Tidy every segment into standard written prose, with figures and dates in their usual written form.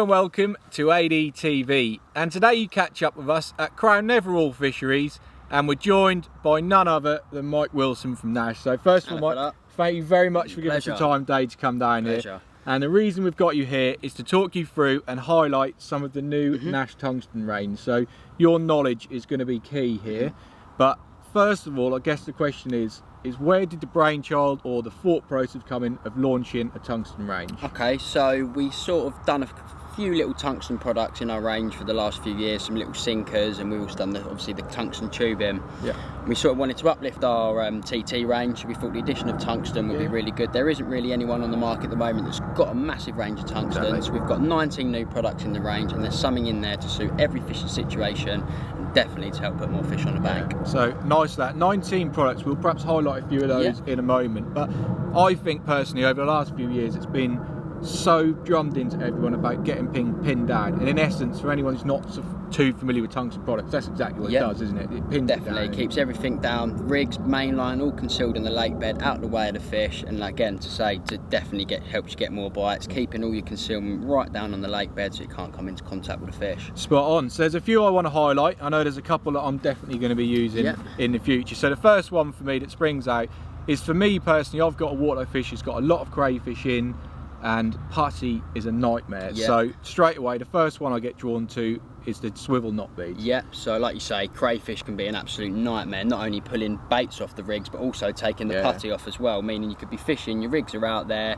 and welcome to ADTV, and today you catch up with us at Crown Netherall Fisheries, and we're joined by none other than Mike Wilson from Nash. So first of all, Mike, thank you very much for giving us the time today to come down here. And the reason we've got you here is to talk you through and highlight some of the new Nash tungsten range. So your knowledge is going to be key here. But first of all, I guess the question is where did the brainchild or the thought process come in of launching a tungsten range? Okay, so we sort of done a few little tungsten products in our range for the last few years, some little sinkers, and we've also done obviously the tungsten tubing. Yeah. We sort of wanted to uplift our TT range. We thought the addition of tungsten would be really good. There isn't really anyone on the market at the moment that's got a massive range of tungsten. Exactly. So we've got 19 new products in the range, and there's something in there to suit every fishing situation, and definitely to help put more fish on the bank. So nice that 19 products. We'll perhaps highlight a few of those in a moment, but I think personally over the last few years it's been so drummed into everyone about getting pinned down, and in essence, for anyone who's not too familiar with tungsten products, that's exactly what it does, isn't it? It pins definitely it down. Keeps everything down, rigs, mainline, all concealed in the lake bed, out of the way of the fish, and again to definitely helps you get more bites, keeping all your concealment right down on the lake bed so it can't come into contact with the fish. Spot on. So there's a few I want to highlight. I know there's a couple that I'm definitely going to be using in the future. So the first one for me that springs out is, for me personally, I've got a waterlow fish that's got a lot of crayfish in, and putty is a nightmare. So straight away the first one I get drawn to is the swivel knot beads. So like you say, crayfish can be an absolute nightmare, not only pulling baits off the rigs but also taking the putty off as well, meaning you could be fishing, your rigs are out there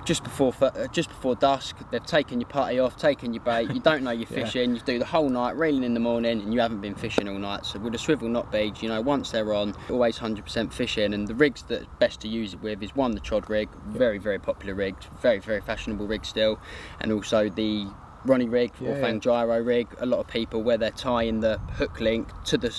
just before dusk, they've taken your putty off, taken your bait, you don't know you're fishing, you do the whole night reeling in the morning and you haven't been fishing all night. So with the swivel knot beads, you know, once they're on, always 100% fishing. And the rigs that's best to use it with is one, the Chod Rig, very popular rig, very fashionable rig still, and also the Ronnie rig or Fang gyro rig. A lot of people, where they're tying the hook link to the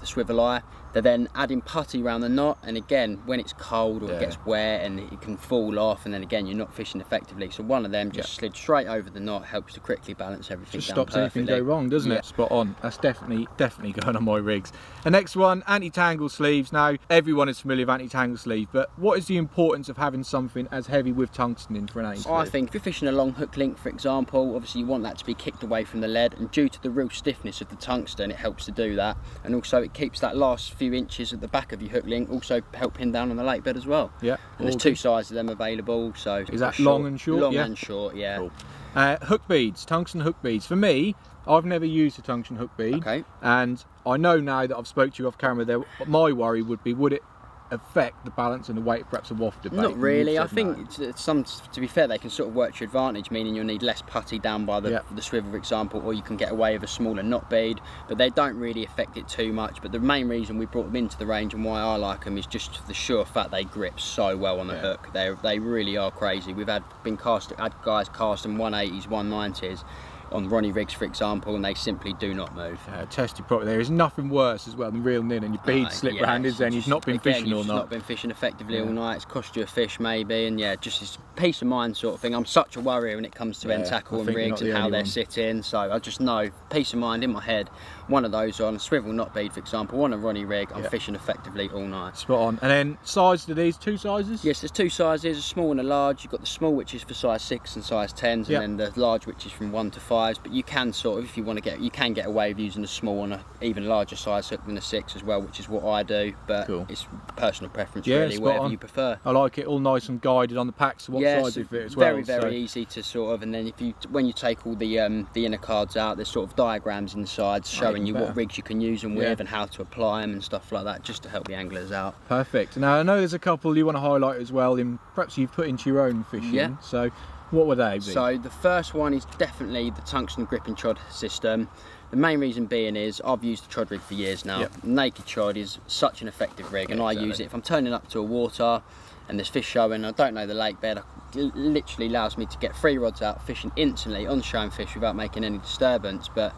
swivel eye, they're then adding putty around the knot, and again when it's cold or it gets wet and it can fall off, and then again you're not fishing effectively. So one of them just slid straight over the knot, helps to quickly balance everything just down stops perfectly. anything go wrong, doesn't it? Spot on. That's definitely going on my rigs. The next one, anti-tangle sleeves. Now everyone is familiar with anti-tangle sleeve, but what is the importance of having something as heavy with tungsten in for an anti-sleeve? I think if you're fishing a long hook link, for example, obviously you want that to be kicked away from the lead, and due to the real stiffness of the tungsten it helps to do that, and also it keeps that last few inches at the back of your hook link also help pin down on the lake bed as well. And there's two sizes of them available. So is that long and short? Long and short, Cool. Hook beads, tungsten hook beads. For me, I've never used a tungsten hook bead, and I know now that I've spoke to you off camera there, my worry would be, would it affect the balance and the weight perhaps of wafted bait? Not really. I think to be fair, they can sort of work to your advantage, meaning you'll need less putty down by the swivel, for example, or you can get away with a smaller knot bead, but they don't really affect it too much. But the main reason we brought them into the range and why I like them is just the sure fact they grip so well on the hook. They really are crazy. We've had guys casting 180s, 190s on Ronnie rigs, for example, and they simply do not move. Tested properly. There is nothing worse as well than reeling in and your beads slip round, is there? And you've not been fishing all night. You've not been fishing effectively all night. It's cost you a fish maybe, and just this peace of mind sort of thing. I'm such a worrier when it comes to end tackle and rigs and how they're sitting, so I just know, peace of mind in my head, one of those on a swivel knot bead, for example, on a Ronnie rig, I'm fishing effectively all night. Spot on. And then size to these, two sizes? Yes, there's two sizes, a small and a large. You've got the small, which is for size 6 and size 10s, and then the large, which is from 1 to 5s. But you can sort of, if you want to you can get away with using a small on a even larger size hook than a 6 as well, which is what I do. But it's personal preference really, whatever you prefer. I like it all nice and guided on the packs, so what size you fit as well. Very easy to sort of, and then when you take all the inner cards out, there's sort of diagrams inside showing you what rigs you can use them with and how to apply them and stuff like that, just to help the anglers out. Perfect. Now I know there's a couple you want to highlight as well, in perhaps you've put into your own fishing. So what would they be? So the first one is definitely the tungsten grip and chod system. The main reason being is I've used the Chod Rig for years now. Naked chod is such an effective rig, and I use it if I'm turning up to a water and there's fish showing, I don't know the lake bed, it literally allows me to get 3 rods out fishing instantly on showing fish without making any disturbance. But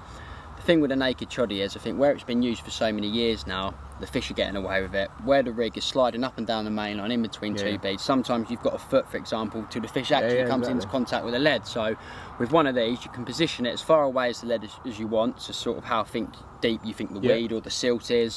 the thing with a naked choddy is, I think where it's been used for so many years now, the fish are getting away with it. Where the rig is sliding up and down the main line in between two beads, sometimes you've got a foot, for example, till the fish actually comes into contact with the lead. So with one of these, you can position it as far away as the lead as you want, so sort of how deep you think the weed or the silt is.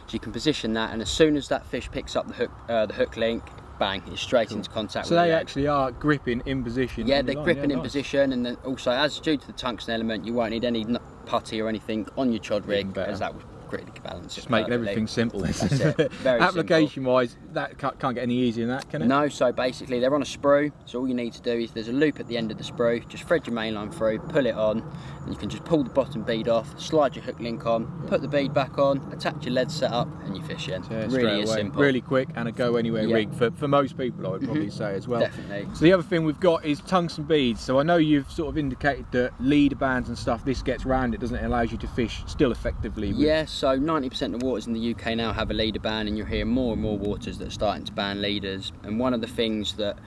So you can position that, and as soon as that fish picks up the hook link, bang, it's straight into contact so with the they leg. actually are gripping in position. Yeah, they're gripping in position, and then also, as due to the tungsten element, you won't need any putty or anything on your chod rig, as that would greatly balance just it making perfectly. everything simple. That's it. Very application wise, that can't get any easier than that, can it? No, so basically they're on a sprue, so all you need to do is there's a loop at the end of the sprue, just thread your main line through, pull it on, and you can just pull the bottom bead off, slide your hook link on, put the bead back on, attach your lead setup, and you're fishing. So really is simple. Really quick, and a go anywhere rig for most people, I would probably say as well. Definitely. So the other thing we've got is tungsten beads. So I know you've sort of indicated that leader bands and stuff, this gets round it, doesn't it? It allows you to fish still effectively. Yeah, so 90% of waters in the UK now have a leader ban, and you're hearing more and more waters that are starting to ban leaders. And one of the things that,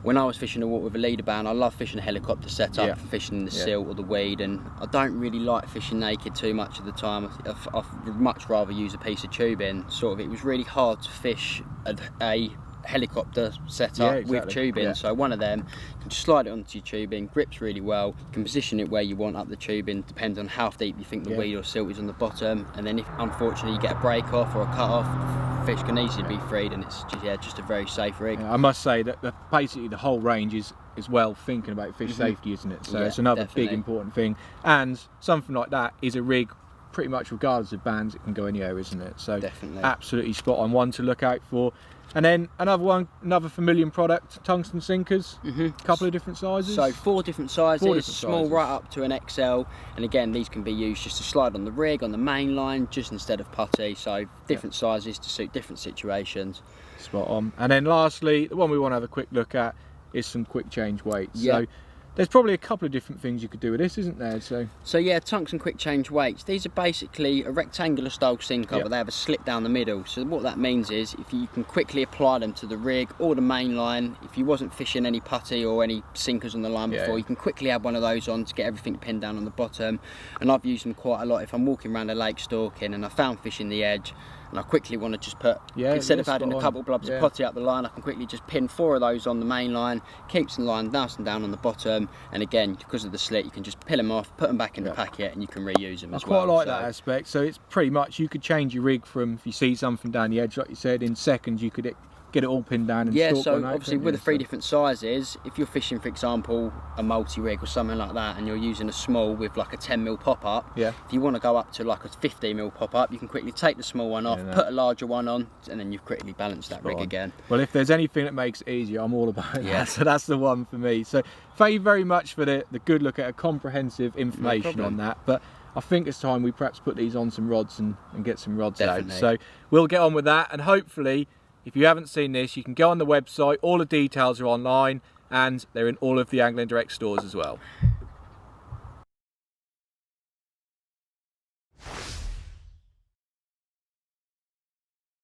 when I was fishing the water with a leader ban, I love fishing a helicopter setup, fishing in the silt or the weed, and I don't really like fishing naked too much of the time. I'd much rather use a piece of tubing. Sort of, it was really hard to fish a helicopter setup with tubing, so one of them, you can just slide it onto your tubing, grips really well, you can position it where you want up the tubing, depends on how deep you think the weed or silt is on the bottom, and then if unfortunately you get a break off or a cut off, fish can easily be freed, and it's just a very safe rig. I must say that basically the whole range is well thinking about fish safety, isn't it? So it's another big important thing, and something like that is a rig pretty much regardless of bands, it can go anywhere, isn't it? So absolutely spot on, one to look out for. And then another familiar product, Tungsten Sinkers, couple of different sizes. So 4 different sizes, small right up to an XL, and again these can be used just to slide on the rig, on the main line, just instead of putty, so different sizes to suit different situations. Spot on. And then lastly, the one we want to have a quick look at is some quick change weights. So there's probably a couple of different things you could do with this, isn't there? So yeah, tungsten quick change weights. These are basically a rectangular style sinker, but they have a slit down the middle. So what that means is, if you can quickly apply them to the rig or the main line, if you wasn't fishing any putty or any sinkers on the line before, you can quickly add one of those on to get everything pinned down on the bottom. And I've used them quite a lot if I'm walking around a lake stalking and I found fish in the edge, and I quickly want to just put, instead of adding a couple of blobs of putty up the line, I can quickly just pin 4 of those on the main line, keeps the line nice and down on the bottom, and again, because of the slit, you can just peel them off, put them back in the packet, and you can reuse them as well. I quite like that aspect. So it's pretty much, you could change your rig from, if you see something down the edge, like you said, in seconds, you could get it all pinned down and so obviously with the 3 different sizes, if you're fishing, for example, a multi-rig or something like that, and you're using a small with like a 10mm pop-up, if you want to go up to like a 15mm pop-up, you can quickly take the small one off, put a larger one on, and then you've quickly balanced that rig again. Well, if there's anything that makes it easier, I'm all about it. So that's the one for me. So thank you very much for the good look at a comprehensive information on that. But I think it's time we perhaps put these on some rods and get some rods out. So we'll get on with that, and hopefully, if you haven't seen this, you can go on the website, all the details are online, and they're in all of the Angling Direct stores as well.